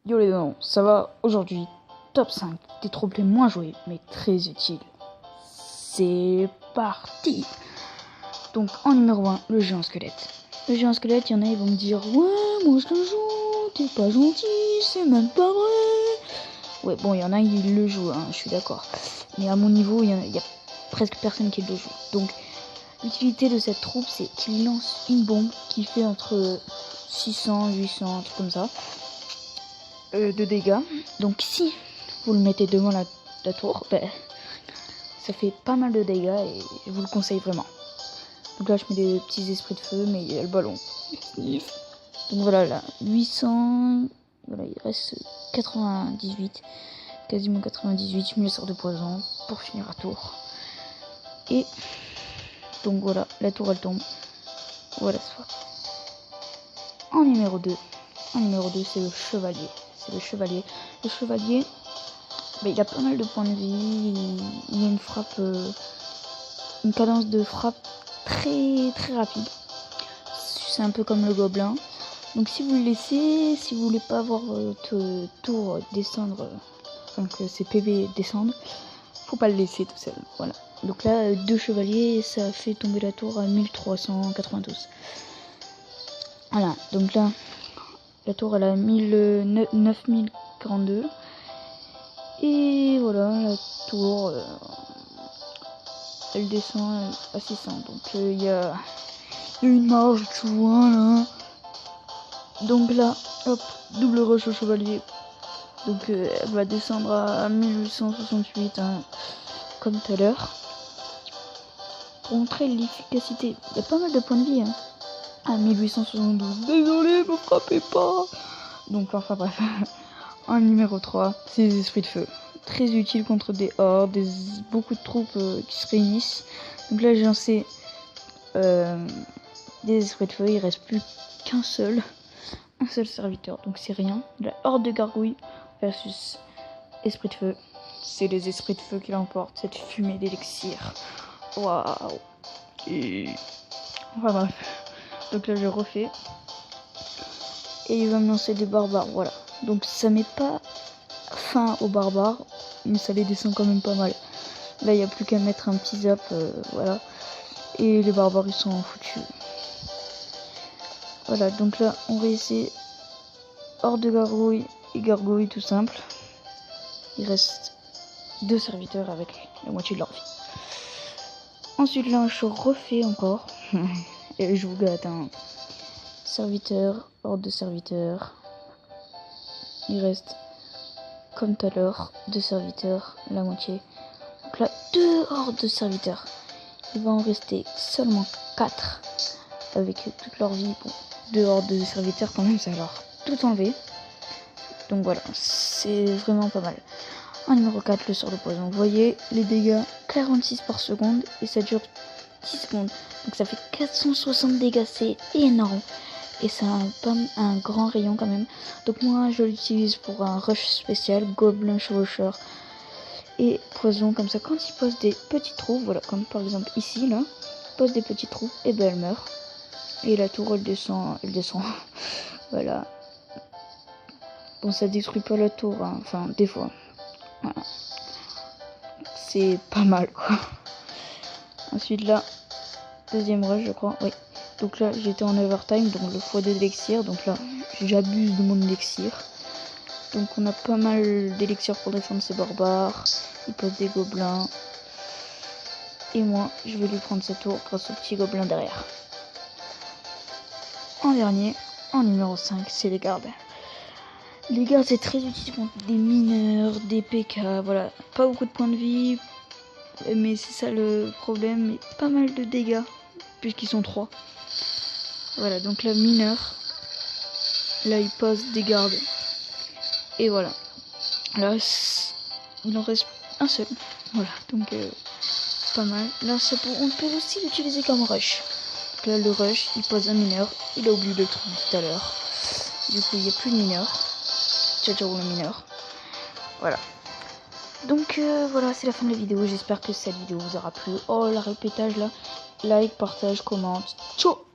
Yo les dents, ça va? Aujourd'hui, top 5 des troupes les moins jouées, mais très utiles. C'est parti! Donc en numéro 1, le géant squelette. Le géant squelette, il y en a, ils vont me dire « Ouais, moi je le joue, t'es pas gentil, c'est même pas vrai !» Ouais, bon, il y en a, ils le jouent, hein, je suis d'accord. Mais à mon niveau, il y a presque personne qui le joue. Donc, l'utilité de cette troupe, c'est qu'il lance une bombe qui fait entre 600, 800, un truc comme ça. De dégâts. Donc si vous le mettez devant la tour, ça fait pas mal de dégâts et je vous le conseille vraiment. Donc là je mets des petits esprits de feu, mais il y a le ballon. Donc voilà, là 800, voilà, il reste 98, quasiment 98, je me le sors de poison pour finir la tour. Et donc voilà, la tour elle tombe. Voilà ce soir. En numéro 2, c'est le chevalier. Le chevalier, il a pas mal de points de vie. Il a une frappe, une cadence de frappe très très rapide. C'est un peu comme le gobelin. Donc si vous le laissez, si vous voulez pas voir votre tour descendre, enfin que ses PV descendent, faut pas le laisser tout seul. Voilà. Donc là, 2 chevaliers, ça fait tomber la tour à 1392. Voilà. Donc là, la tour elle a 9042. Et voilà, la tour elle descend à 600. Donc il y a une marge, tu vois là. Donc là, hop, double rush au chevalier. Donc elle va descendre à 1868, hein, comme tout à l'heure. Pour montrer l'efficacité, il y a pas mal de points de vie. Hein. À 1872. Désolé, me frappez pas. Donc enfin bref. En numéro 3, c'est les esprits de feu. Très utile contre des hordes, beaucoup de troupes qui se réunissent. Donc là j'ai lancé des esprits de feu, il reste plus qu'un seul. Un seul serviteur, donc c'est rien. La horde de gargouilles versus esprit de feu. C'est les esprits de feu qui l'emportent, cette fumée d'élixir. Waouh. Enfin bref. Donc là je refais. Et il va me lancer des barbares, voilà. Donc ça met pas fin aux barbares, mais ça les descend quand même pas mal. Là il n'y a plus qu'à mettre un petit zap, voilà. Et les barbares ils sont foutus. Voilà, donc là on va essayer hors de gargouilles et gargouilles tout simple. Il reste 2 serviteurs avec la moitié de leur vie. Ensuite là je refais encore. Et je vous gâte, hein. Serviteur, hors de serviteurs. Il reste comme tout à l'heure 2 serviteurs, la moitié. Donc là 2 hordes de serviteurs. Il va en rester seulement 4 avec toute leur vie. Bon, 2 hordes de serviteurs quand même, ça va leur tout enlever. Donc voilà, c'est vraiment pas mal. En numéro 4, le sort de poison. Vous voyez les dégâts, 46 par seconde et ça dure 10 secondes. Donc ça fait 460 dégâts, c'est énorme. Et ça a un grand rayon quand même. Donc moi je l'utilise pour un rush spécial, gobelin chevaucheur et poison. Comme ça quand il pose des petits trous, voilà, comme par exemple ici là, il pose des petits trous, et ben elle meurt. Et la tour elle descend. Voilà. Bon ça détruit pas la tour, hein. Enfin des fois. Voilà. C'est pas mal quoi. Ensuite là, deuxième rush je crois, oui. Donc là j'étais en overtime, donc le x2 d'élixir, donc là j'abuse de mon élixir. Donc on a pas mal d'élixir pour défendre ces barbares, il pose des gobelins. Et moi je vais lui prendre sa tour grâce au petit gobelin derrière. En dernier, en numéro 5, c'est les gardes. Les gardes c'est très utile contre des mineurs, des PK, voilà. Pas beaucoup de points de vie, mais c'est ça le problème, mais pas mal de dégâts, puisqu'ils sont 3. Voilà, donc là, mineur. Là, il pose des gardes. Et voilà. Là, il en reste un seul. Voilà, donc pas mal. Là, on peut aussi l'utiliser comme rush. Donc là, le rush, il pose un mineur. Il a oublié le truc tout à l'heure. Du coup, il n'y a plus de mineur. Ciao, le mineur. Voilà. Donc voilà, c'est la fin de la vidéo. J'espère que cette vidéo vous aura plu. Oh, la répétage là. Like, partage, commente. Ciao.